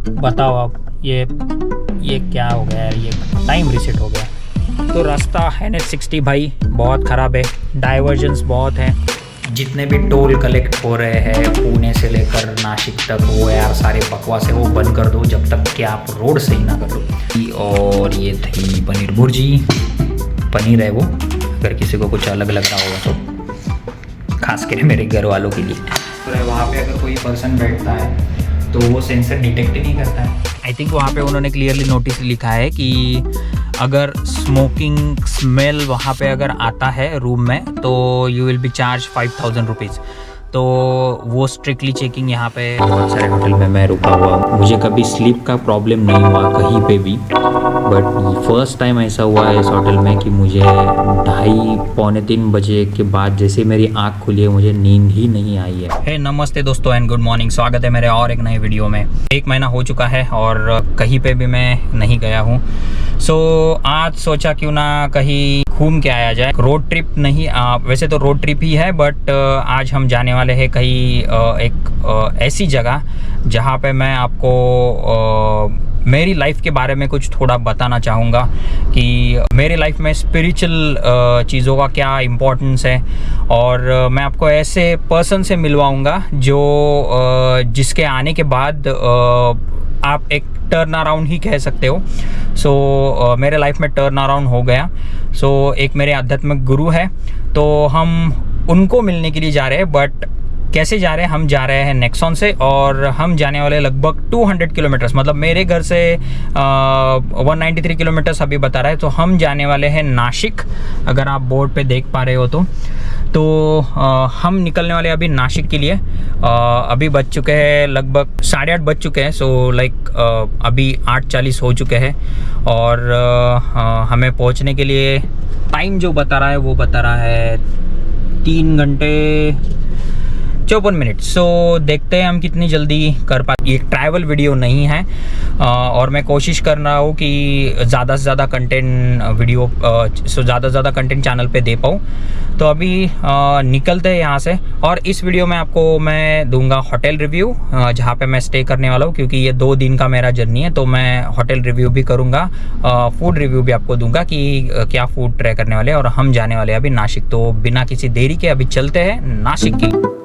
बताओ आप, ये क्या हो गया यार, ये टाइम रीसेट हो गया। तो रास्ता NH60 भाई बहुत ख़राब है, डाइवर्जेंस बहुत है। जितने भी टोल कलेक्ट हो रहे हैं पुणे से लेकर नासिक तक, वो यार सारे बकवास है, वो बंद कर दो जब तक कि आप रोड सही ना कर लो। और ये थी पनीर भुर्जी, पनीर है वो, अगर किसी को कुछ अलग लग रहा होगा तो, खास कर मेरे घर वालों के लिए। तो वहाँ पे अगर कोई पर्सन बैठता है तो वो सेंसर डिटेक्ट ही नहीं करता है। आई थिंक वहाँ पे उन्होंने क्लियरली नोटिस लिखा है कि अगर स्मोकिंग स्मेल वहाँ पे अगर आता है रूम में तो you will be charge 5000 rupees. तो वो स्ट्रिक्टली चेकिंग यहाँ पे। बहुत सारे होटल में मैं रुका हुआ हूँ, मुझे कभी स्लीप का प्रॉब्लम नहीं हुआ कहीं पे भी, बट फर्स्ट टाइम ऐसा हुआ है इस होटल में कि मुझे 2:30-3 बजे के बाद जैसे मेरी आँख खुली है मुझे नींद ही नहीं आई है। हे नमस्ते दोस्तों एंड गुड मॉर्निंग, स्वागत है मेरे और एक नए वीडियो में। 1 महीना हो चुका है और कहीं पे भी मैं नहीं गया हूँ। सो आज सोचा क्यों ना कहीं घूम के आया जाए। रोड ट्रिप नहीं, वैसे तो रोड ट्रिप ही है, बट आज हम जाने वाले हैं कहीं एक ऐसी जगह जहाँ पे मैं आपको मेरी लाइफ के बारे में कुछ थोड़ा बताना चाहूँगा कि मेरी लाइफ में स्पिरिचुअल चीज़ों का क्या इम्पोर्टेंस है। और मैं आपको ऐसे पर्सन से मिलवाऊँगा जो जिसके आने के बाद आप एक टर्न अराउंड ही कह सकते हो। सो मेरे लाइफ में टर्न अराउंड हो गया। सो एक मेरे आध्यात्मिक गुरु है, तो हम उनको मिलने के लिए जा रहे हैं। बट कैसे जा रहे हैं? हम जा रहे हैं नेक्सॉन से, और हम जाने वाले लगभग 200 किलोमीटर्स, मतलब मेरे घर से 193 किलोमीटर्स अभी बता रहा है। तो हम जाने वाले हैं नासिक, अगर आप बोर्ड पे देख पा रहे हो तो हम निकलने वाले अभी नासिक के लिए। अभी बज चुके हैं लगभग 8:30 बज चुके हैं। सो लाइक अभी 8:40 हो चुके हैं और हमें पहुंचने के लिए टाइम जो बता रहा है वो बता रहा है 3 घंटे 54 मिनट। सो देखते हैं हम कितनी जल्दी कर पाते। ये ट्रैवल वीडियो नहीं है और मैं कोशिश कर रहा हूँ कि ज़्यादा से ज़्यादा कंटेंट ज़्यादा से ज़्यादा कंटेंट चैनल पे दे पाऊँ। तो अभी निकलते हैं यहाँ से, और इस वीडियो में आपको मैं दूंगा होटल रिव्यू जहाँ पे मैं स्टे करने वाला हूँ, क्योंकि ये 2 दिन का मेरा जर्नी है। तो मैं होटल रिव्यू भी करूँगा, फूड रिव्यू भी आपको दूंगा कि क्या फूड ट्राई करने वाले हैं। और हम जाने वाले हैं अभी नासिक। तो बिना किसी देरी के अभी चलते हैं नासिक के लिए।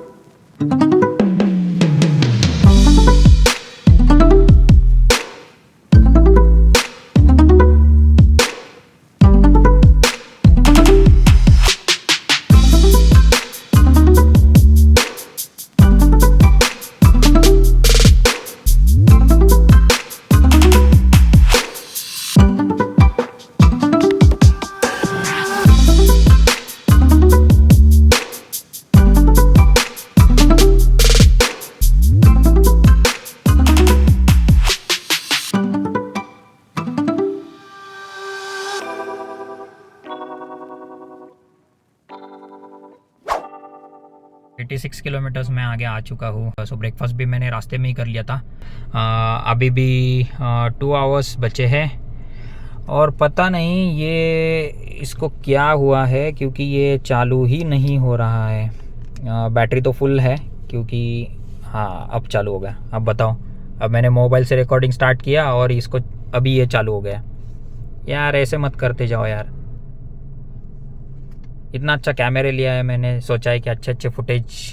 एटी 86 किलोमीटर्स में आगे आ चुका हूँ। सो ब्रेकफास्ट भी मैंने रास्ते में ही कर लिया था। अभी भी 2 आवर्स बचे हैं और पता नहीं ये इसको क्या हुआ है, क्योंकि ये चालू ही नहीं हो रहा है। बैटरी तो फुल है, क्योंकि हाँ अब चालू हो गया। अब बताओ, अब मैंने मोबाइल से रिकॉर्डिंग स्टार्ट किया और इसको अभी ये चालू हो गया। यार ऐसे मत करते जाओ यार। इतना अच्छा कैमरे लिया है मैंने, सोचा है कि अच्छे फुटेज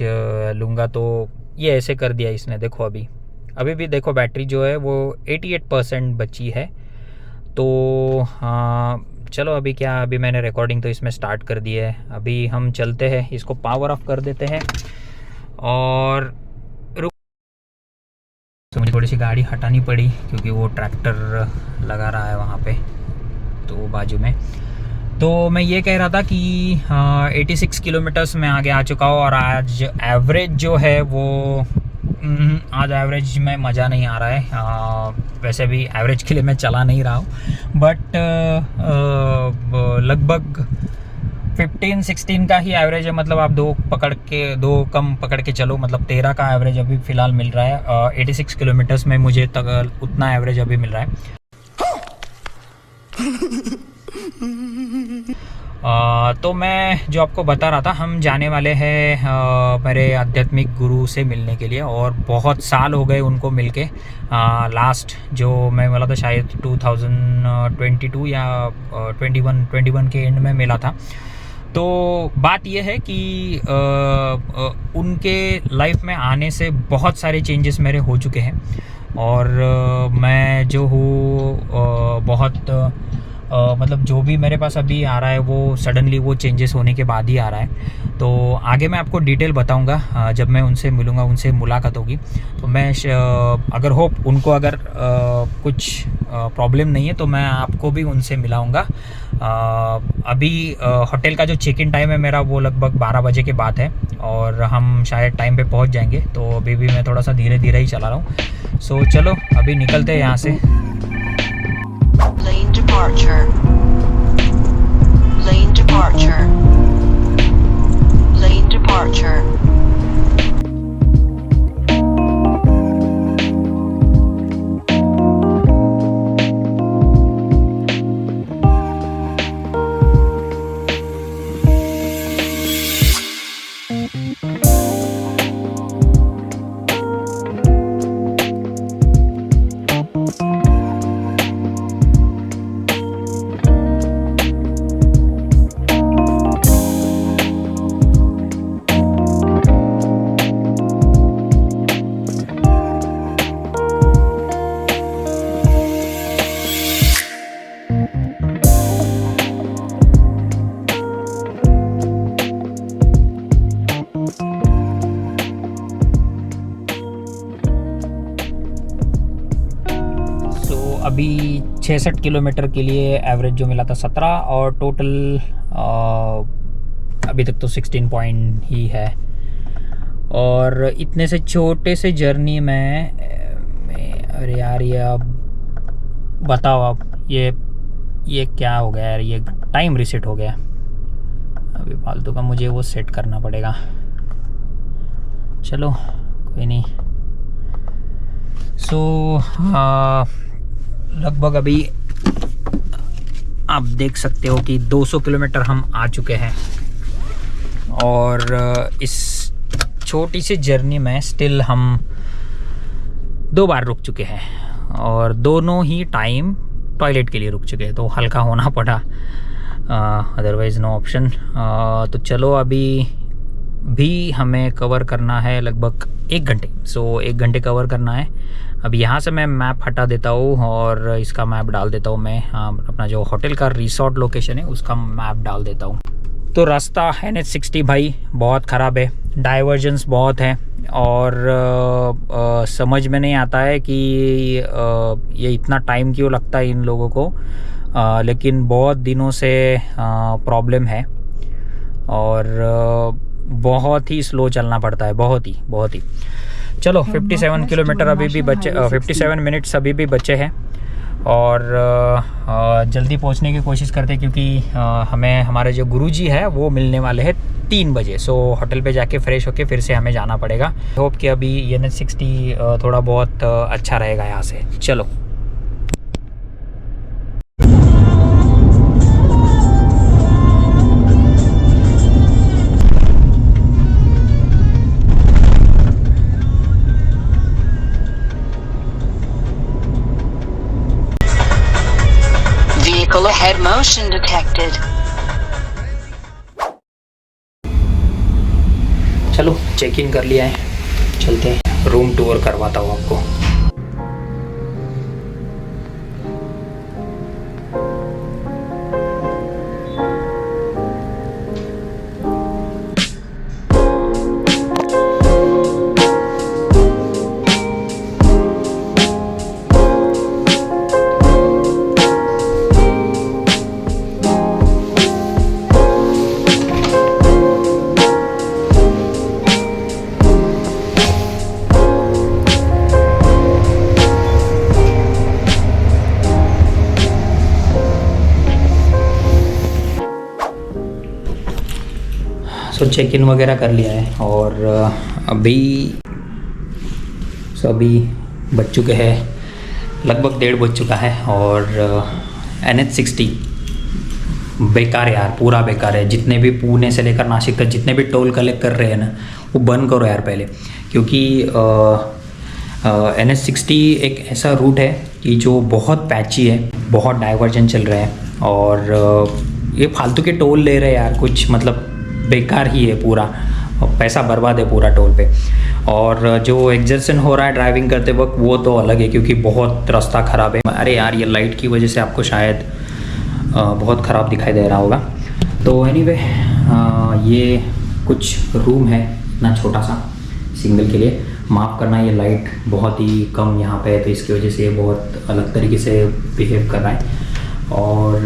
लूँगा, तो ये ऐसे कर दिया इसने। देखो अभी भी देखो बैटरी जो है वो 88% बची है। तो चलो अभी मैंने रिकॉर्डिंग तो इसमें स्टार्ट कर दी है। अभी हम चलते हैं, इसको पावर ऑफ कर देते हैं और तो मुझे थोड़ी सी गाड़ी हटानी पड़ी क्योंकि वो ट्रैक्टर लगा रहा है वहाँ पे तो बाजू में। तो मैं ये कह रहा था कि 86 किलोमीटर्स में आगे आ चुका हूँ। और आज एवरेज जो है वो आज एवरेज में मज़ा नहीं आ रहा है। वैसे भी एवरेज के लिए मैं चला नहीं रहा हूँ, बट लगभग 15-16 का ही एवरेज है। मतलब आप 2 कम पकड़ के चलो, मतलब 13 का एवरेज अभी फ़िलहाल मिल रहा है। 86 किलोमीटर्स में मुझे तक उतना एवरेज अभी मिल रहा है। तो मैं जो आपको बता रहा था, हम जाने वाले हैं मेरे आध्यात्मिक गुरु से मिलने के लिए, और बहुत साल हो गए उनको मिलके। लास्ट जो मैं मिला था शायद 2022 या 21 के एंड में मिला था। तो बात यह है कि उनके लाइफ में आने से बहुत सारे चेंजेस मेरे हो चुके हैं, और मैं जो हूँ बहुत मतलब जो भी मेरे पास अभी आ रहा है वो सडनली वो चेंजेस होने के बाद ही आ रहा है। तो आगे मैं आपको डिटेल बताऊंगा जब मैं उनसे मिलूंगा, उनसे मुलाकात होगी। तो मैं अगर होप उनको अगर कुछ प्रॉब्लम नहीं है तो मैं आपको भी उनसे मिलाऊंगा। अभी होटल का जो चेक इन टाइम है मेरा वो लगभग 12 बजे के बाद है, और हम शायद टाइम पे पहुंच जाएंगे। तो अभी भी मैं थोड़ा सा धीरे धीरे ही चला रहा हूँ। सो चलो अभी निकलते हैं यहाँ से। Lane departure. Lane departure. Lane departure. अभी 66 किलोमीटर के लिए एवरेज जो मिला था 17, और टोटल अभी तक तो 16 पॉइंट ही है। और इतने से छोटे से जर्नी में अरे यार ये अब बताओ आप, ये क्या हो गया यार, ये टाइम रीसेट हो गया। अभी फालतू का मुझे वो सेट करना पड़ेगा। चलो कोई नहीं। सो लगभग अभी आप देख सकते हो कि 200 किलोमीटर हम आ चुके हैं, और इस छोटी सी जर्नी में स्टिल हम 2 बार रुक चुके हैं, और दोनों ही टाइम टॉयलेट के लिए रुक चुके हैं। तो हल्का होना पड़ा, अदरवाइज़ नो ऑप्शन। तो चलो अभी भी हमें कवर करना है लगभग 1 घंटे। सो 1 घंटे कवर करना है। अब यहाँ से मैं मैप हटा देता हूँ और इसका मैप डाल देता हूँ मैं, अपना जो होटल का रिसोर्ट लोकेशन है उसका मैप डाल देता हूँ। तो रास्ता NH60 भाई बहुत ख़राब है, डाइवर्जेंस बहुत है, और समझ में नहीं आता है कि ये इतना टाइम क्यों लगता है इन लोगों को, लेकिन बहुत दिनों से प्रॉब्लम है, और बहुत ही स्लो चलना पड़ता है, बहुत ही। चलो 57 किलोमीटर अभी भी बचे, 57 मिनट्स अभी भी बचे हैं, और जल्दी पहुंचने की कोशिश करते हैं, क्योंकि हमें हमारे जो गुरुजी है वो मिलने वाले हैं 3 बजे। सो होटल पे जाके फ्रेश होके फिर से हमें जाना पड़ेगा। होप कि अभी NH60 थोड़ा बहुत अच्छा रहेगा यहाँ से। चलो Vehicle ahead motion detected. चलो चेक इन कर लिया है, चलते हैं, रूम टूर करवाता हूँ आपको। तो चेक इन वगैरह कर लिया है, और अभी बज चुके हैं लगभग 1:30 बज चुका है, और NH60 बेकार है यार, पूरा बेकार है। जितने भी पुणे से लेकर नासिक तक जितने भी टोल कलेक्ट कर रहे हैं ना, वो बंद करो यार पहले, क्योंकि NH60 एक ऐसा रूट है कि जो बहुत पैची है, बहुत डाइवर्जन चल रहे हैं, और ये फालतू के टोल ले रहे हैं यार, कुछ मतलब बेकार ही है पूरा, पैसा बर्बाद है पूरा टोल पे। और जो एग्जर्शन हो रहा है ड्राइविंग करते वक्त वो तो अलग है, क्योंकि बहुत रास्ता ख़राब है। अरे यार ये लाइट की वजह से आपको शायद बहुत ख़राब दिखाई दे रहा होगा। तो एनीवे ये कुछ रूम है, इतना छोटा सा सिंगल के लिए, माफ़ करना ये लाइट बहुत ही कम यहाँ पे है, तो इसकी वजह से ये बहुत अलग तरीके से बिहेव कर रहा है। और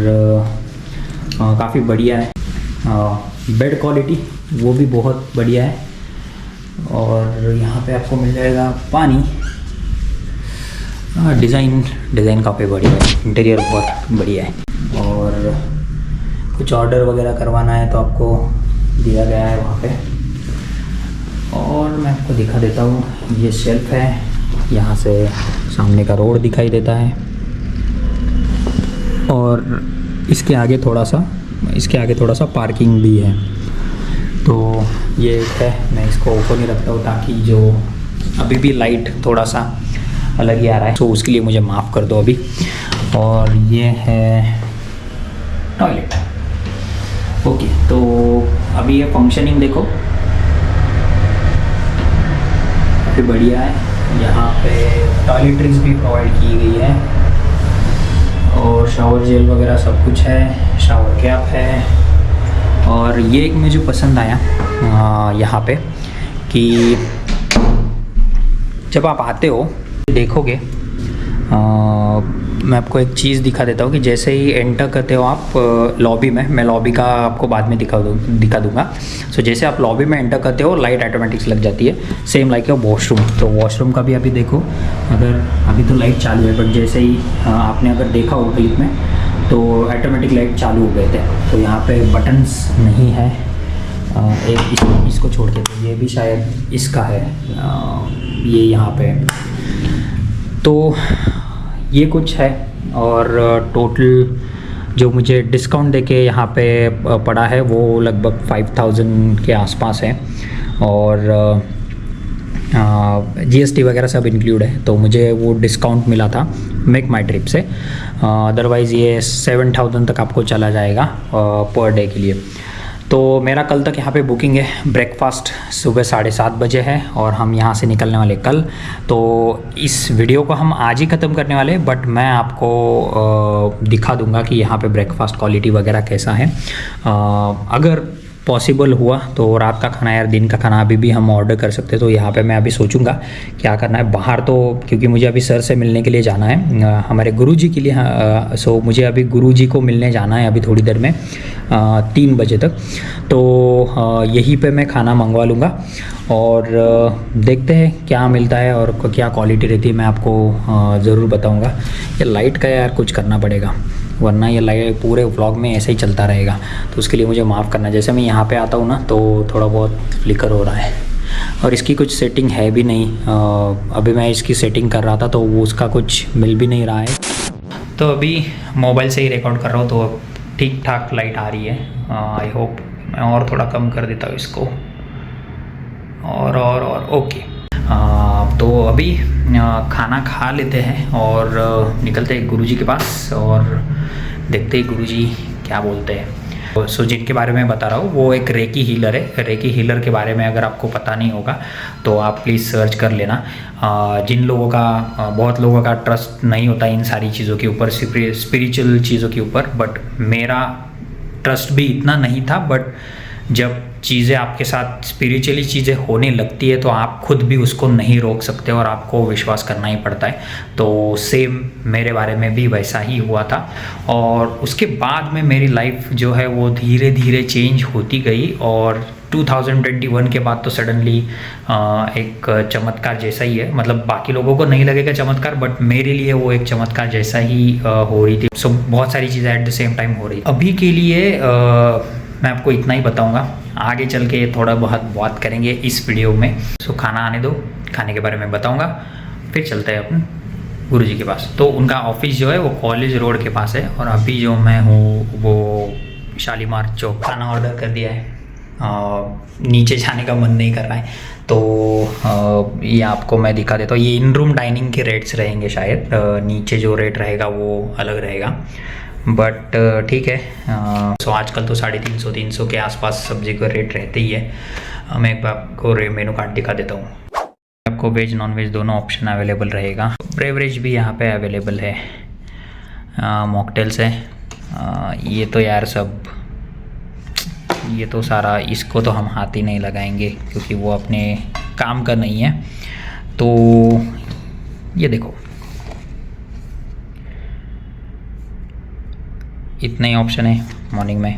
काफ़ी बढ़िया है, बेड क्वालिटी वो भी बहुत बढ़िया है। और यहाँ पे आपको मिल जाएगा पानी। डिज़ाइन काफ़ी बढ़िया है, इंटीरियर बहुत बढ़िया है। और कुछ ऑर्डर वगैरह करवाना है तो आपको दिया गया है वहाँ पे। और मैं आपको दिखा देता हूँ, ये शेल्फ है, यहाँ से सामने का रोड दिखाई देता है। और इसके आगे थोड़ा सा पार्किंग भी है। तो ये है, मैं इसको ओपन ही रखता हूँ ताकि जो अभी भी लाइट थोड़ा सा अलग ही आ रहा है, तो उसके लिए मुझे माफ़ कर दो अभी। और ये है टॉयलेट। ओके, तो अभी ये फंक्शनिंग देखो, काफ़ी बढ़िया है। यहाँ पे टॉयलेटरीज भी प्रोवाइड की गई है, और शावर जेल वगैरह सब कुछ है, शावर कैप है। और ये एक मुझे पसंद आया यहाँ पे कि जब आप आते हो देखोगे, मैं आपको एक चीज़ दिखा देता हूँ कि जैसे ही एंटर करते हो आप लॉबी में, मैं लॉबी का आपको बाद में दिखा दूँगा। सो जैसे आप लॉबी में एंटर करते हो लाइट ऑटोमेटिक्स लग जाती है, सेम लाइक वॉशरूम। तो वॉशरूम का भी अभी देखो, अगर अभी तो लाइट चालू है, बट जैसे ही आपने अगर देखा हो क्लिप में तो ऑटोमेटिक लाइट चालू हो गए थे। तो यहाँ पे बटन्स नहीं है, एक इसको छोड़ के, तो ये भी शायद इसका है, ये यहाँ पे। तो ये कुछ है। और टोटल जो मुझे डिस्काउंट देके यहाँ पे पड़ा है वो लगभग 5000 के आसपास है। और GST वगैरह सब इंक्लूड है, तो मुझे वो डिस्काउंट मिला था मेक माई ट्रिप से। अदरवाइज़ ये 7000 तक आपको चला जाएगा पर डे के लिए। तो मेरा कल तक यहाँ पे बुकिंग है। ब्रेकफास्ट सुबह 7:30 बजे है और हम यहाँ से निकलने वाले कल। तो इस वीडियो को हम आज ही ख़त्म करने वाले, बट मैं आपको दिखा दूँगा कि यहाँ पे ब्रेकफास्ट क्वालिटी वगैरह कैसा है। अगर पॉसिबल हुआ तो रात का खाना या दिन का खाना अभी भी हम ऑर्डर कर सकते हैं। तो यहाँ पे मैं अभी सोचूंगा क्या करना है बाहर, तो क्योंकि मुझे अभी सर से मिलने के लिए जाना है, हमारे गुरुजी के लिए। सो मुझे अभी गुरुजी को मिलने जाना है अभी थोड़ी देर में 3 बजे तक। तो यहीं पे मैं खाना मंगवा लूँगा और देखते हैं क्या मिलता है और क्या क्वालिटी रहती है, मैं आपको ज़रूर बताऊँगा। ये लाइट का यार कुछ करना पड़ेगा, वरना ये लाइट पूरे व्लॉग में ऐसे ही चलता रहेगा। तो उसके लिए मुझे माफ़ करना। जैसे मैं यहाँ पे आता हूँ ना तो थोड़ा बहुत फ्लिकर हो रहा है, और इसकी कुछ सेटिंग है भी नहीं। अभी मैं इसकी सेटिंग कर रहा था तो वो उसका कुछ मिल भी नहीं रहा है। तो अभी मोबाइल से ही रिकॉर्ड कर रहा हूँ, तो ठीक ठाक लाइट आ रही है। I hope. मैं और थोड़ा कम कर देता हूँ इसको, और ओके। तो अभी खाना खा लेते हैं और निकलते हैं गुरुजी के पास और देखते हैं गुरुजी क्या बोलते हैं। सो जिनके बारे में बता रहा हूँ वो एक रेकी हीलर है। रेकी हीलर के बारे में अगर आपको पता नहीं होगा तो आप प्लीज़ सर्च कर लेना। जिन लोगों का बहुत लोगों का ट्रस्ट नहीं होता इन सारी चीज़ों के ऊपर, स्पिरिचुअल चीज़ों के ऊपर, बट मेरा ट्रस्ट भी इतना नहीं था। बट जब चीज़ें आपके साथ स्पिरिचुअली चीज़ें होने लगती है तो आप खुद भी उसको नहीं रोक सकते और आपको विश्वास करना ही पड़ता है। तो सेम मेरे बारे में भी वैसा ही हुआ था, और उसके बाद में मेरी लाइफ जो है वो धीरे धीरे चेंज होती गई। और 2021 के बाद तो सडनली एक चमत्कार जैसा ही है। मतलब बाकी लोगों को नहीं लगेगा चमत्कार, बट मेरे लिए वो एक चमत्कार जैसा ही हो रही थी। सो बहुत सारी चीज़ें एट द सेम टाइम हो रही। अभी के लिए मैं आपको इतना ही बताऊंगा, आगे चल के थोड़ा बहुत बात करेंगे इस वीडियो में। सो खाना आने दो, खाने के बारे में बताऊंगा, फिर चलते हैं अपन गुरुजी के पास। तो उनका ऑफिस जो है वो कॉलेज रोड के पास है, और अभी जो मैं हूँ वो शालीमार चौक खाना ऑर्डर कर दिया है। नीचे जाने का मन नहीं कर रहा है, तो ये आपको मैं दिखा देता हूँ। ये इन रूम डाइनिंग के रेट्स रहेंगे शायद, नीचे जो रेट रहेगा वो अलग रहेगा, बट ठीक है। सो आजकल तो 350-300 के आसपास सब्जी का रेट रहते ही है। मैं एक बार आपको मेनू कार्ड दिखा देता हूँ। आपको वेज नॉन वेज दोनों ऑप्शन अवेलेबल रहेगा। ब्रेवरेज भी यहाँ पे अवेलेबल है, मॉकटेल्स है। ये तो यार सब, ये तो सारा, इसको तो हम हाथ ही नहीं लगाएंगे क्योंकि वो अपने काम का नहीं है। तो ये देखो, इतने ही ऑप्शन है मॉर्निंग में।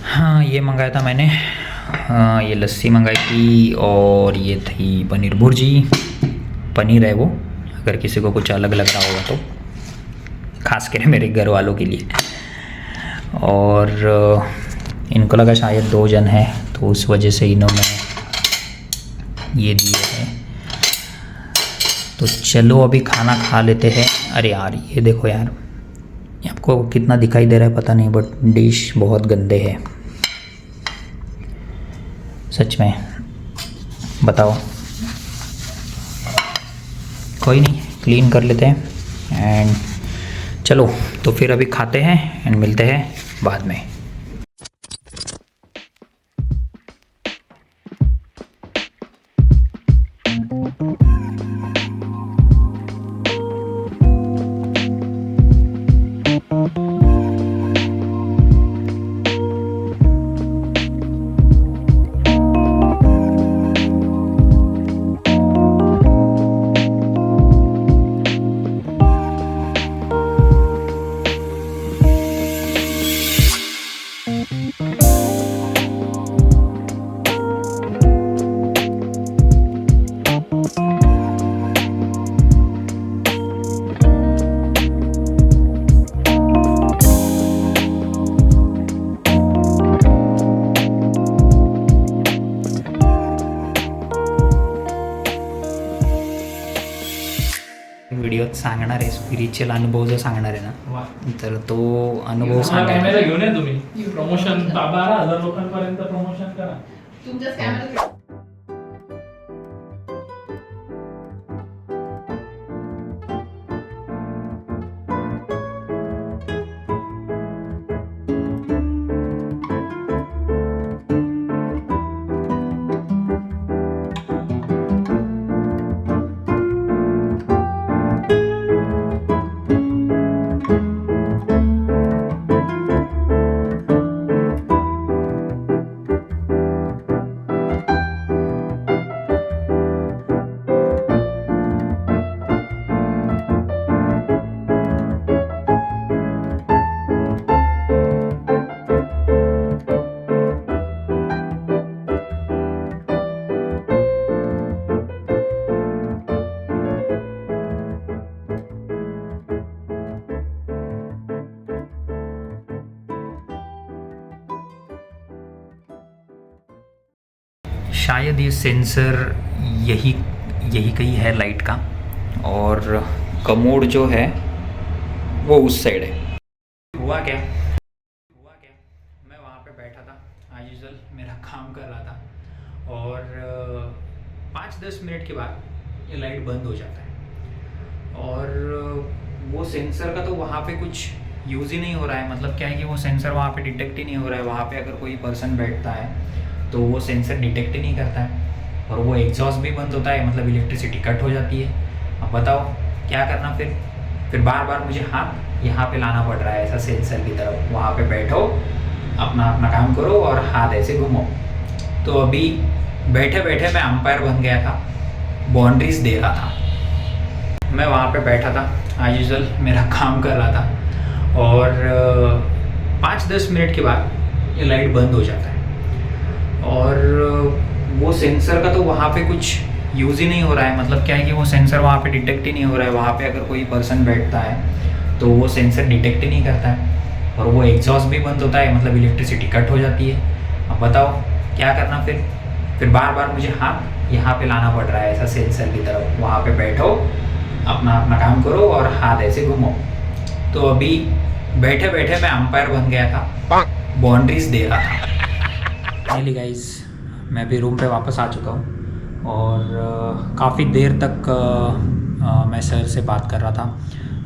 हाँ, ये मंगाया था मैंने, ये लस्सी मंगाई थी, और ये थी पनीर भुर्जी। पनीर है वो, अगर किसी को कुछ अलग लग रहा होगा तो, खास कर मेरे घर वालों के लिए। और इनको लगा शायद 2 जन हैं, तो उस वजह से इन्होंने ये दिए हैं। तो चलो अभी खाना खा लेते हैं। अरे यार, ये देखो यार, ये आपको कितना दिखाई दे रहा है पता नहीं, बट डिश बहुत गंदे है सच में, बताओ। कोई नहीं, क्लीन कर लेते हैं। एंड चलो, तो फिर अभी खाते हैं एंड मिलते हैं बाद में। व्हिडिओत सांगणार आहे, स्पिरिच्युअल अनुभव जो सांगणार आहे ना, तर तो अनुभव सांगा। कॅमेरा घेऊन या तुम्ही, प्रमोशन 12,000 लोकांपर्यंत प्रमोशन करा तुमच्याच कॅमेरा। शायद ये सेंसर यही कहीं है लाइट का, और कमोड जो है वो उस साइड है। हुआ क्या, मैं वहाँ पे बैठा था, एज यूजुअल मेरा काम कर रहा था, और 5-10 मिनट के बाद ये लाइट बंद हो जाता है। और वो सेंसर का तो वहाँ पे कुछ यूज़ ही नहीं हो रहा है। मतलब क्या है कि वो सेंसर वहाँ पे डिटेक्ट ही नहीं हो रहा है। वहाँ पे अगर कोई पर्सन बैठता है तो वो सेंसर डिटेक्ट ही नहीं करता है, और वो एग्जॉस्ट भी बंद होता है, मतलब इलेक्ट्रिसिटी कट हो जाती है। अब बताओ क्या करना फिर बार बार मुझे हाथ यहाँ पे लाना पड़ रहा है ऐसा सेंसर की तरफ। वहाँ पे बैठो, अपना काम करो और हाथ ऐसे घुमाओ। तो अभी बैठे बैठे मैं अंपायर बन गया था, बाउंड्रीज दे रहा था। मैं वहाँ पे बैठा था, एज यूजुअल मेरा काम कर रहा था, और 5-10 मिनट के बाद ये लाइट बंद हो जाता है। और वो सेंसर का तो वहाँ पे कुछ यूज़ ही नहीं हो रहा है। मतलब क्या है कि वो सेंसर वहाँ पे डिटेक्ट ही नहीं हो रहा है। वहाँ पे अगर कोई पर्सन बैठता है तो वो सेंसर डिटेक्ट ही नहीं करता है, और वो एग्जॉस्ट भी बंद होता है, मतलब इलेक्ट्रिसिटी कट हो जाती है। अब बताओ क्या करना फिर बार बार मुझे हाथ यहाँ पे लाना पड़ रहा है ऐसा सेंसर की तरफ। वहाँ पे बैठो, अपना काम करो और हाथ ऐसे घुमाओ। तो अभी बैठे बैठे मैं अंपायर बन गया था, बाउंड्रीज दे रहा था। फाइनली गाइस मैं भी रूम पे वापस आ चुका हूँ और काफ़ी देर तक मैं सर से बात कर रहा था,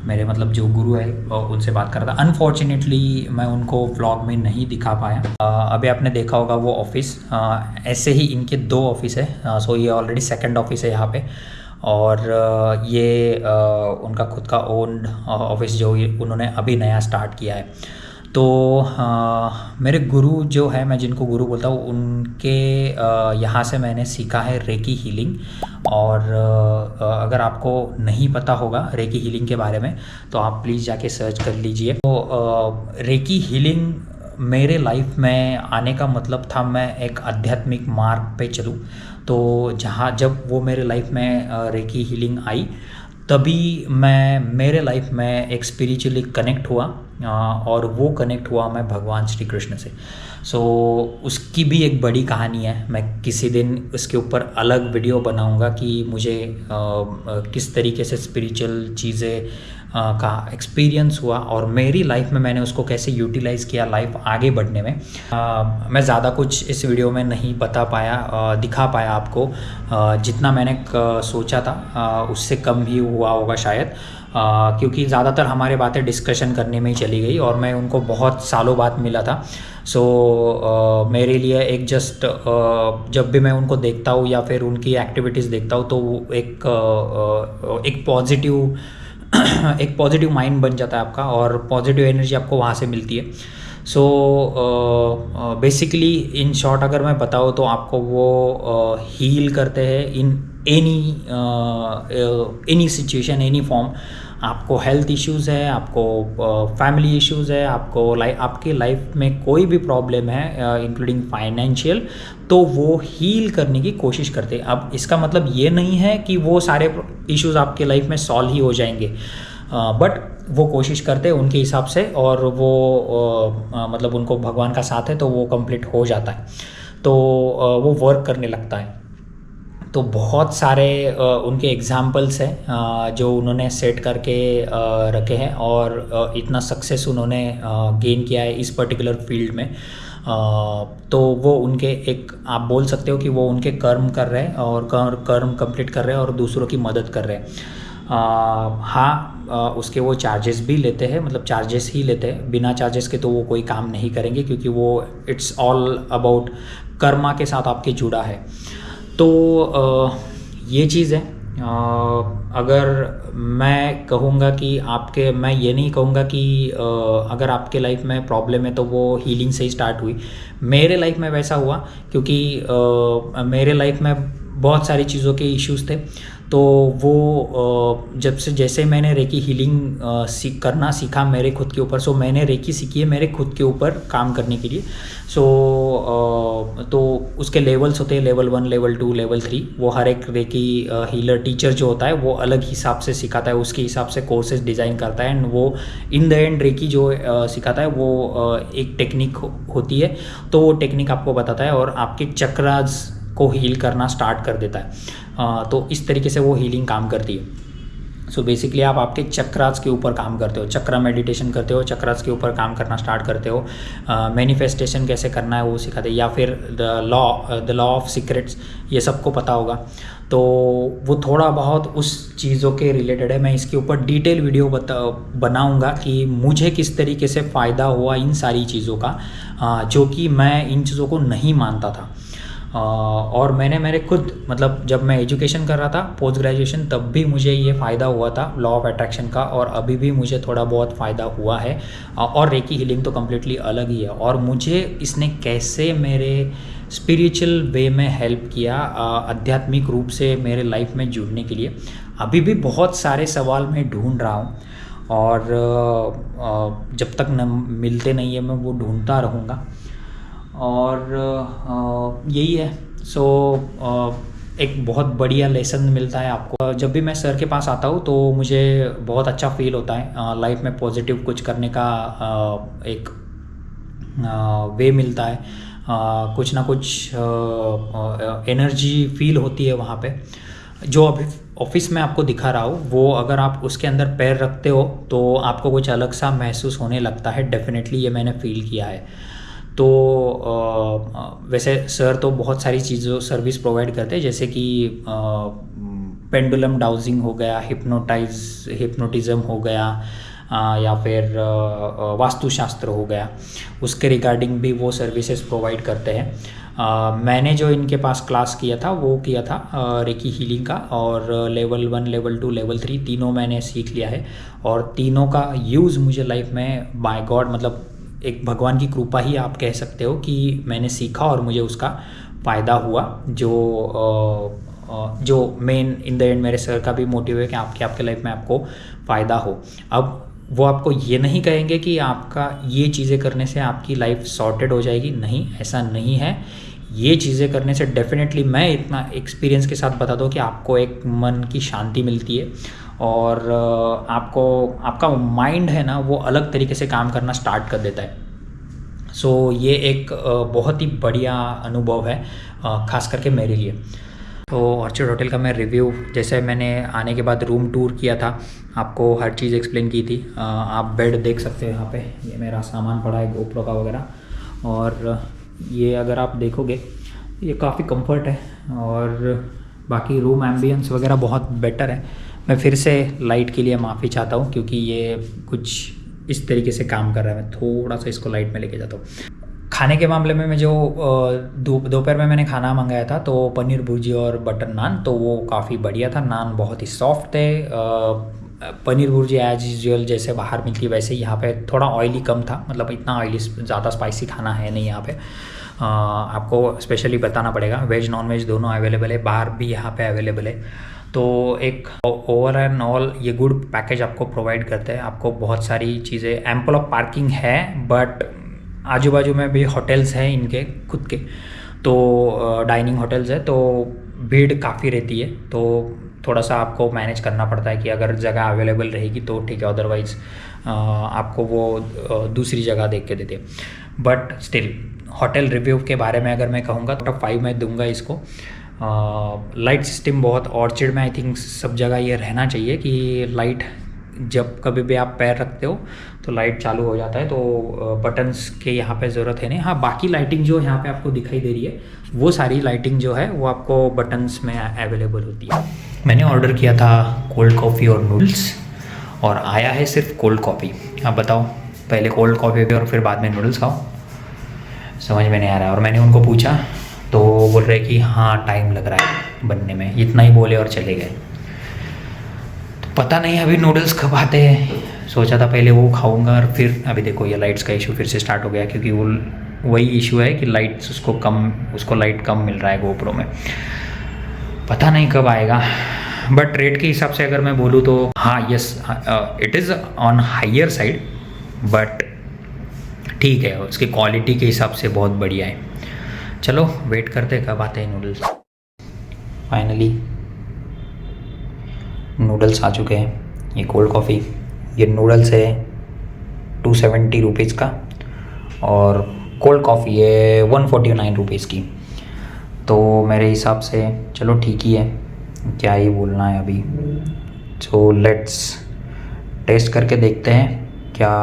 मेरे मतलब जो गुरु है उनसे बात कर रहा था। अनफॉर्चुनेटली मैं उनको व्लॉग में नहीं दिखा पाया। अभी आपने देखा होगा वो ऑफिस, ऐसे ही इनके 2 ऑफिस है। सो ये ऑलरेडी सेकंड ऑफिस है यहाँ पे, और ये उनका खुद का ओन्ड ऑफिस जो उन्होंने अभी नया स्टार्ट किया है। तो मेरे गुरु जो है, मैं जिनको गुरु बोलता हूँ, उनके यहाँ से मैंने सीखा है रेकी हीलिंग। और अगर आपको नहीं पता होगा रेकी हीलिंग के बारे में तो आप प्लीज़ जाके सर्च कर लीजिए। तो रेकी हीलिंग मेरे लाइफ में आने का मतलब था मैं एक आध्यात्मिक मार्ग पे चलूँ। तो जब वो मेरे लाइफ में रेकी हीलिंग आई, तभी मेरे लाइफ में एक स्पिरिचुअली कनेक्ट हुआ, और वो कनेक्ट हुआ मैं भगवान श्री कृष्ण से। सो उसकी भी एक बड़ी कहानी है। मैं किसी दिन उसके ऊपर अलग वीडियो बनाऊंगा कि मुझे किस तरीके से स्पिरिचुअल चीज़ें का एक्सपीरियंस हुआ और मेरी लाइफ में मैंने उसको कैसे यूटिलाइज़ किया लाइफ आगे बढ़ने में। मैं ज़्यादा कुछ इस वीडियो में नहीं बता पाया, दिखा पाया आपको। जितना मैंने सोचा था उससे कम ही हुआ होगा शायद, क्योंकि ज़्यादातर हमारे बातें डिस्कशन करने में ही चली गई और मैं उनको बहुत सालों बाद मिला था। सो मेरे लिए एक जस्ट जब भी मैं उनको देखता हूँ या फिर उनकी एक्टिविटीज़ देखता हूँ तो एक पॉजिटिव माइंड बन जाता है आपका, और पॉजिटिव एनर्जी आपको वहाँ से मिलती है। सो बेसिकली इन शॉर्ट अगर मैं बताऊँ तो आपको वो हील करते हैं in any situation, any form. आपको हेल्थ इश्यूज़ है, आपको फैमिली इश्यूज़ है, आपकी लाइफ में कोई भी प्रॉब्लम है इंक्लूडिंग फाइनेंशियल, तो वो हील करने की कोशिश करते हैं। अब इसका मतलब ये नहीं है कि वो सारे इश्यूज़ आपके लाइफ में सॉल्व ही हो जाएंगे, बट वो कोशिश करते हैं उनके हिसाब से, और वो मतलब उनको भगवान का साथ है तो वो कंप्लीट हो जाता है, तो वो वर्क करने लगता है। तो बहुत सारे उनके एग्जाम्पल्स हैं जो उन्होंने सेट करके रखे हैं, और इतना सक्सेस उन्होंने गेन किया है इस पर्टिकुलर फील्ड में। तो वो उनके एक आप बोल सकते हो कि वो उनके कर्म कर रहे हैं और कर्म कंप्लीट कर रहे हैं और दूसरों की मदद कर रहे हैं। हाँ, उसके वो चार्जेस भी लेते हैं, मतलब चार्जेस ही लेते हैं, बिना चार्जेस के तो वो कोई काम नहीं करेंगे, क्योंकि वो इट्स ऑल अबाउट कर्मा के साथ आपके जुड़ा है। तो ये चीज़ है। अगर मैं कहूँगा कि मैं ये नहीं कहूँगा कि अगर आपके लाइफ में प्रॉब्लम है तो वो हीलिंग से ही स्टार्ट हुई। मेरे लाइफ में वैसा हुआ क्योंकि मेरे लाइफ में बहुत सारी चीज़ों के इश्यूज़ थे, तो वो जैसे मैंने रेकी हीलिंग करना सीखा मेरे खुद के ऊपर। सो मैंने रेकी सीखी है मेरे खुद के ऊपर काम करने के लिए। सो तो उसके लेवल्स होते हैं, लेवल 1, लेवल 2, लेवल 3। वो हर एक रेकी हीलर टीचर जो होता है वो अलग हिसाब से सिखाता है, उसके हिसाब से कोर्सेज डिज़ाइन करता है, एंड वो इन द एंड रेकी जो सिखाता है वो एक टेक्निक होती है, तो वो टेक्निक आपको बताता है और आपके चक्रास को हील करना स्टार्ट कर देता है। तो इस तरीके से वो हीलिंग काम करती है। सो बेसिकली आप आपके चक्रास के ऊपर काम करते हो, चक्रा मेडिटेशन करते हो, चक्रास के ऊपर काम करना स्टार्ट करते हो। मैनिफेस्टेशन कैसे करना है वो सिखाते हैं, या फिर द लॉ ऑफ सीक्रेट्स, ये सबको पता होगा। तो वो थोड़ा बहुत उस चीज़ों के रिलेटेड है। मैं इसके ऊपर डिटेल वीडियो बनाऊंगा कि मुझे किस तरीके से फ़ायदा हुआ इन सारी चीज़ों का, जो कि मैं इन चीज़ों को नहीं मानता था। और मैंने मेरे खुद मतलब जब मैं एजुकेशन कर रहा था पोस्ट ग्रेजुएशन, तब भी मुझे ये फ़ायदा हुआ था लॉ ऑफ अट्रैक्शन का, और अभी भी मुझे थोड़ा बहुत फ़ायदा हुआ है। और रेकी हीलिंग तो कम्प्लीटली अलग ही है, और मुझे इसने कैसे मेरे स्पिरिचुअल वे में हेल्प किया, आध्यात्मिक रूप से मेरे लाइफ में जुड़ने के लिए। अभी भी बहुत सारे सवाल मैं ढूंढ रहा हूँ, और जब तक न मिलते नहीं है मैं वो ढूंढता रहूँगा, और यही है। सो एक बहुत बढ़िया लेसन मिलता है आपको। जब भी मैं सर के पास आता हूँ तो मुझे बहुत अच्छा फील होता है, लाइफ में पॉजिटिव कुछ करने का एक वे मिलता है, कुछ ना कुछ एनर्जी फील होती है वहाँ पे, जो अभी ऑफिस में आपको दिखा रहा हूँ वो अगर आप उसके अंदर पैर रखते हो तो आपको कुछ अलग सा महसूस होने लगता है। डेफिनेटली ये मैंने फ़ील किया है। तो वैसे सर तो बहुत सारी चीज़ों सर्विस प्रोवाइड करते हैं, जैसे कि पेंडुलम डाउजिंग हो गया, हिप्नोटिज़म हो गया, या फिर वास्तुशास्त्र हो गया, उसके रिगार्डिंग भी वो सर्विसेज प्रोवाइड करते हैं। मैंने जो इनके पास क्लास किया था वो किया था रेकी हीलिंग का, और लेवल 1, लेवल 2, लेवल 3 तीनों मैंने सीख लिया है। और तीनों का यूज़ मुझे लाइफ में बाय गॉड, मतलब एक भगवान की कृपा ही आप कह सकते हो कि मैंने सीखा और मुझे उसका फ़ायदा हुआ। जो मेन इन द एंड मेरे सर का भी मोटिव है कि आपके लाइफ में आपको फ़ायदा हो। अब वो आपको ये नहीं कहेंगे कि आपका ये चीज़ें करने से आपकी लाइफ सॉर्टेड हो जाएगी, नहीं, ऐसा नहीं है। ये चीज़ें करने से डेफिनेटली मैं इतना एक्सपीरियंस के साथ बता दूँ कि आपको एक मन की शांति मिलती है, और आपका माइंड है ना वो अलग तरीके से काम करना स्टार्ट कर देता है। सो ये एक बहुत ही बढ़िया अनुभव है, ख़ास करके मेरे लिए। तो ऑर्चिड होटल का मैं रिव्यू, जैसे मैंने आने के बाद रूम टूर किया था, आपको हर चीज़ एक्सप्लेन की थी। आप बेड देख सकते हो यहाँ पे, ये मेरा सामान पड़ा है गोप्रो का वगैरह, और ये अगर आप देखोगे ये काफ़ी कंफर्ट है, और बाकी रूम एम्बियंस वगैरह बहुत बेटर है। मैं फिर से लाइट के लिए माफ़ी चाहता हूँ क्योंकि ये कुछ इस तरीके से काम कर रहा है। मैं थोड़ा सा इसको लाइट में लेके जाता हूँ। खाने के मामले में मैं जो दोपहर में मैंने खाना मंगाया था तो पनीर भुर्जी और बटर नान, तो वो काफ़ी बढ़िया था। नान बहुत ही सॉफ्ट थे। पनीर भुर्जी एज यूजुअल जैसे बाहर मिलती है वैसे यहाँ पे थोड़ा ऑयली कम था, मतलब इतना ऑयली ज़्यादा स्पाइसी खाना है नहीं यहाँ पे। आपको स्पेशली बताना पड़ेगा, वेज नॉन वेज दोनों अवेलेबल है, बाहर भी यहाँ पे अवेलेबल है। तो एक ओवर एंड ऑल ये गुड पैकेज आपको प्रोवाइड करते हैं। आपको बहुत सारी चीज़ें, एम्पल ऑफ पार्किंग है, बट आजू बाजू में भी होटल्स हैं इनके खुद के, तो डाइनिंग होटल्स है, तो भीड़ काफ़ी रहती है। तो थोड़ा सा आपको मैनेज करना पड़ता है कि अगर जगह अवेलेबल रहेगी तो ठीक है, अदरवाइज़ आपको वो दूसरी जगह देख के देते। बट स्टिल होटल रिव्यू के बारे में अगर मैं कहूँगा तो टॉप 5 में दूंगा इसको। लाइट सिस्टम बहुत ऑर्चिड में आई थिंक सब जगह ये रहना चाहिए कि लाइट जब कभी भी आप पैर रखते हो तो लाइट चालू हो जाता है, तो बटन्स के यहाँ पे ज़रूरत है नहीं। हाँ, बाकी लाइटिंग जो यहाँ पे आपको दिखाई दे रही है वो सारी लाइटिंग जो है वो आपको बटन्स में अवेलेबल होती है। मैंने ऑर्डर किया था कोल्ड कॉफ़ी और नूडल्स, और आया है सिर्फ कोल्ड कॉफ़ी। आप बताओ, पहले कोल्ड कॉफ़ी पे और फिर बाद में नूडल्स खाओ, समझ में नहीं आ रहा है। और मैंने उनको पूछा तो बोल रहे कि हाँ टाइम लग रहा है बनने में, इतना ही बोले और चले गए। तो पता नहीं अभी नूडल्स कब आते हैं। सोचा था पहले वो खाऊंगा, और फिर अभी देखो ये लाइट्स का इशू फिर से स्टार्ट हो गया, क्योंकि वो वही इशू है कि लाइट्स उसको लाइट कम मिल रहा है गोप्रो में। पता नहीं कब आएगा, बट रेट के हिसाब से अगर मैं बोलूँ तो हाँ, yes, it is on higher side, but ठीक है, उसकी क्वालिटी के हिसाब से बहुत बढ़िया है। चलो वेट करते कब आते हैं नूडल्स। फाइनली नूडल्स आ चुके हैं। ये कोल्ड कॉफ़ी, ये नूडल्स है 270 रुपीज़ का, और कोल्ड कॉफ़ी है 149 रुपीज़ की। तो मेरे हिसाब से चलो ठीक ही है, क्या ही बोलना है अभी। सो लेट्स टेस्ट करके देखते हैं क्या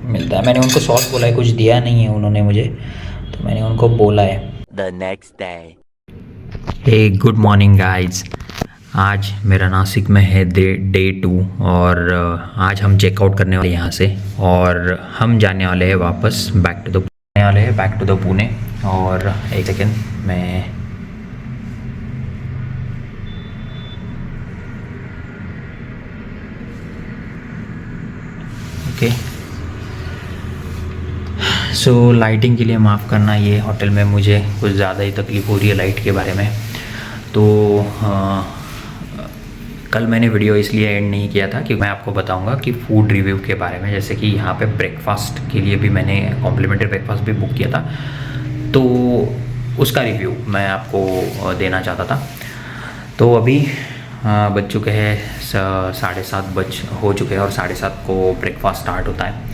मिलता है। मैंने उनको सॉस बोला है, कुछ दिया नहीं है उन्होंने मुझे, तो मैंने उनको बोला है। The next day. Hey good morning guys. आज मेरा नासिक में है डे 2, और आज हम चेकआउट करने वाले यहाँ से, और हम जाने वाले हैं वापस बैक टू द पुणे। और एक सेकेंड, मैं ओके। सो लाइटिंग के लिए माफ़ करना, ये होटल में मुझे कुछ ज़्यादा ही तकलीफ़ हो रही है लाइट के बारे में। तो कल मैंने वीडियो इसलिए एंड नहीं किया था कि मैं आपको बताऊंगा कि फ़ूड रिव्यू के बारे में, जैसे कि यहाँ पे ब्रेकफास्ट के लिए भी मैंने कॉम्प्लीमेंट्री ब्रेकफास्ट भी बुक किया था, तो उसका रिव्यू मैं आपको देना चाहता था। तो अभी बज चुके हैं 7:30 हो चुके हैं, और 7:30 को ब्रेकफास्ट स्टार्ट होता है।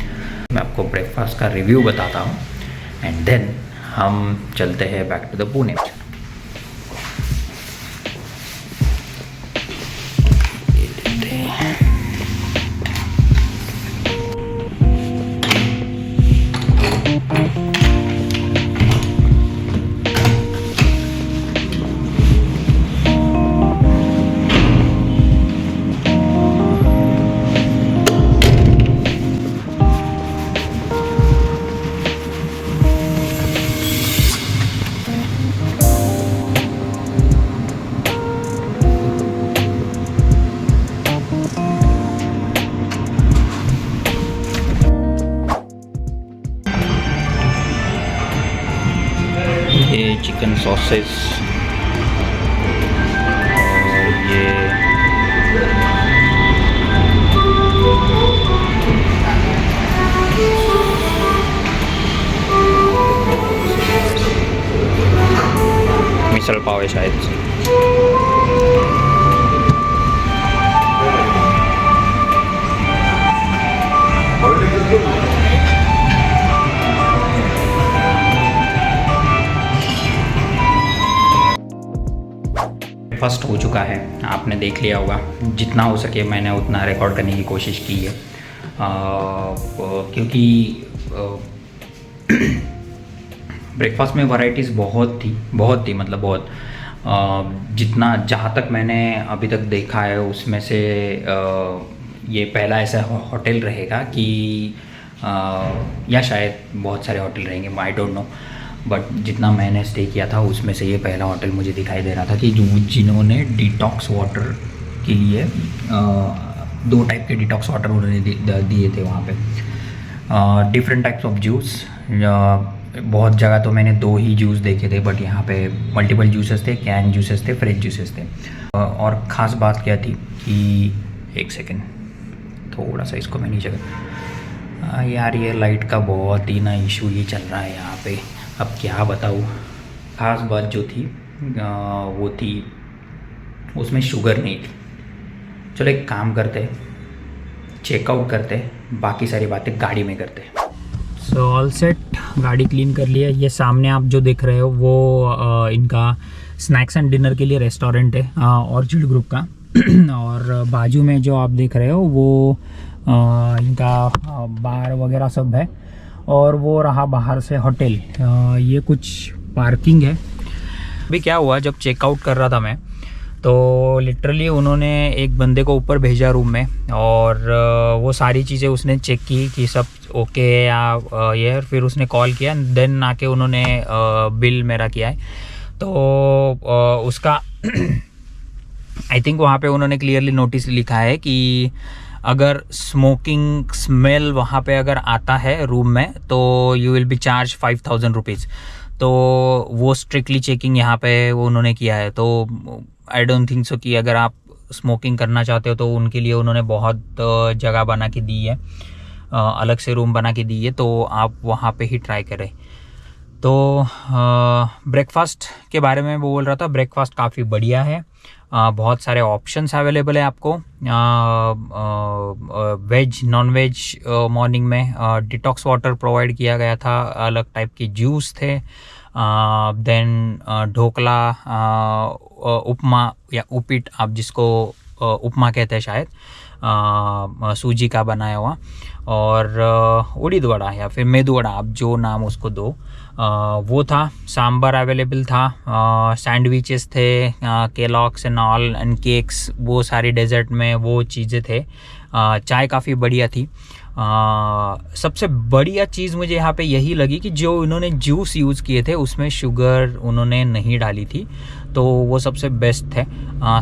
मैं आपको ब्रेकफास्ट का रिव्यू बताता हूँ, एंड देन हम चलते हैं back to the Pune. Chicken sauces, ये मिसल पाव है शायद से। ब्रेकफास्ट हो चुका है, आपने देख लिया होगा। जितना हो सके मैंने उतना रिकॉर्ड करने की कोशिश की है, क्योंकि ब्रेकफास्ट में वैरायटीज़ बहुत थी मतलब बहुत। जितना जहाँ तक मैंने अभी तक देखा है उसमें से ये पहला ऐसा होटल रहेगा कि या शायद बहुत सारे होटल रहेंगे, आई डोंट नो, बट जितना मैंने स्टे किया था उसमें से ये पहला होटल मुझे दिखाई दे रहा था कि जिन्होंने डिटॉक्स वाटर के लिए 2 टाइप के डिटॉक्स वाटर उन्होंने दिए थे वहाँ पे। डिफरेंट टाइप्स ऑफ जूस, बहुत जगह तो मैंने 2 ही जूस देखे थे, बट यहाँ पे मल्टीपल जूसेस थे, कैन जूसेस थे, फ्रेश जूसेस थे। और ख़ास बात क्या थी कि एक सेकेंड थोड़ा सा इसको मैं नीचे यार ये लाइट का बहुत ही ना इशू ही चल रहा है यहाँ पे, अब क्या बताऊँ। ख़ास बात जो थी वो थी उसमें शुगर नहीं थी। चलो एक काम करते, चेकआउट करते, बाकी सारी बातें गाड़ी में करते। सो ऑल सेट, गाड़ी क्लीन कर लिया। ये सामने आप जो देख रहे हो वो इनका स्नैक्स एंड डिनर के लिए रेस्टोरेंट है, ऑर्चिड ग्रुप का। और बाजू में जो आप देख रहे हो वो इनका बार वगैरह सब है, और वो रहा बाहर से होटल। ये कुछ पार्किंग है। अभी क्या हुआ, जब चेकआउट कर रहा था मैं तो लिटरली उन्होंने एक बंदे को ऊपर भेजा रूम में, और वो सारी चीज़ें उसने चेक की कि सब ओके है या ये, फिर उसने कॉल किया, देन आके उन्होंने बिल मेरा किया है। तो उसका आई थिंक वहाँ पे उन्होंने क्लियरली नोटिस लिखा है कि अगर स्मोकिंग स्मेल वहाँ पे अगर आता है रूम में तो you will be charge 5000 rupees. तो वो स्ट्रिक्टली चेकिंग यहाँ पे वो उन्होंने किया है। तो आई डोंट थिंक सो कि अगर आप स्मोकिंग करना चाहते हो तो उनके लिए उन्होंने बहुत जगह बना के दी है, अलग से रूम बना के दी है, तो आप वहाँ पे ही ट्राई करें। तो ब्रेकफास्ट के बारे में वो बोल रहा था, ब्रेकफास्ट काफ़ी बढ़िया है, बहुत सारे ऑप्शंस अवेलेबल है आपको। वेज नॉन वेज मॉर्निंग में डिटॉक्स वाटर प्रोवाइड किया गया था, अलग टाइप के जूस थे, देन ढोकला, उपमा या उपीट आप जिसको उपमा कहते हैं शायद, सूजी का बनाया हुआ, और उड़ीद वड़ा या फिर मेदू वड़ा, आप जो नाम उसको दो, वो था। सांभर अवेलेबल था, सैंडविचेस थे, Kellogg's and all and cakes, वो सारी डेजर्ट में वो चीज़ें थे। चाय काफ़ी बढ़िया थी। सबसे बढ़िया चीज़ मुझे यहाँ पे यही लगी कि जो इन्होंने जूस यूज़ किए थे उसमें शुगर उन्होंने नहीं डाली थी, तो वो सबसे बेस्ट है।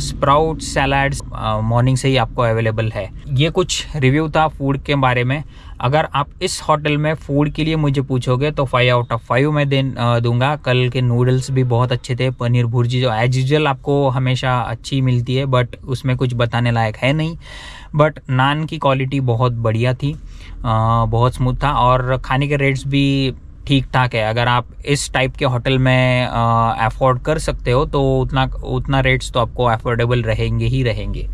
स्प्राउट सैलड्स मॉर्निंग से ही आपको अवेलेबल है। ये कुछ रिव्यू था फूड के बारे में। अगर आप इस होटल में फ़ूड के लिए मुझे पूछोगे तो 5 आउट ऑफ 5 मैं दूंगा। कल के नूडल्स भी बहुत अच्छे थे, पनीर भुर्जी जो एज यूजुअल आपको हमेशा अच्छी मिलती है, बट उसमें कुछ बताने लायक है नहीं। बट नान की क्वालिटी बहुत बढ़िया थी, बहुत स्मूथ था, और खाने के रेट्स भी ठीक ठाक है। अगर आप इस टाइप के होटल में अफोर्ड कर सकते हो तो उतना रेट्स तो आपको अफोर्डेबल रहेंगे ही रहेंगे।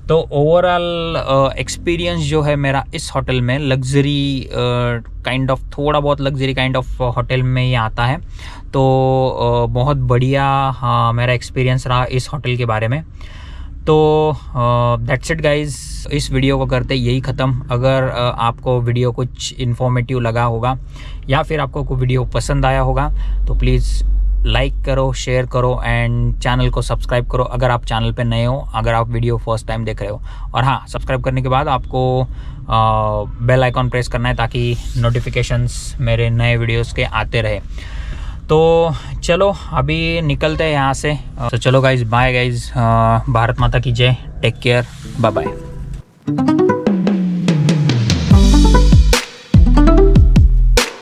तो ओवरऑल एक्सपीरियंस जो है मेरा इस होटल में लग्जरी काइंड ऑफ, थोड़ा बहुत लग्जरी काइंड ऑफ होटल में ही आता है। तो बहुत बढ़िया मेरा एक्सपीरियंस रहा इस होटल के बारे में। तो दैट्स इट गाइज, इस वीडियो को करते यही ख़त्म। अगर आपको वीडियो कुछ इन्फॉर्मेटिव लगा होगा या फिर आपको कोई वीडियो पसंद आया होगा तो प्लीज़ लाइक करो, शेयर करो एंड चैनल को सब्सक्राइब करो अगर आप चैनल पे नए हो, अगर आप वीडियो फर्स्ट टाइम देख रहे हो। और हाँ, सब्सक्राइब करने के बाद आपको बेल आइकॉन प्रेस करना है ताकि नोटिफिकेशंस मेरे नए वीडियोस के आते रहे। तो चलो अभी निकलते हैं यहाँ से। तो चलो गाइज, बाय गाइज, भारत माता की जय, टेक केयर, बाय बाय।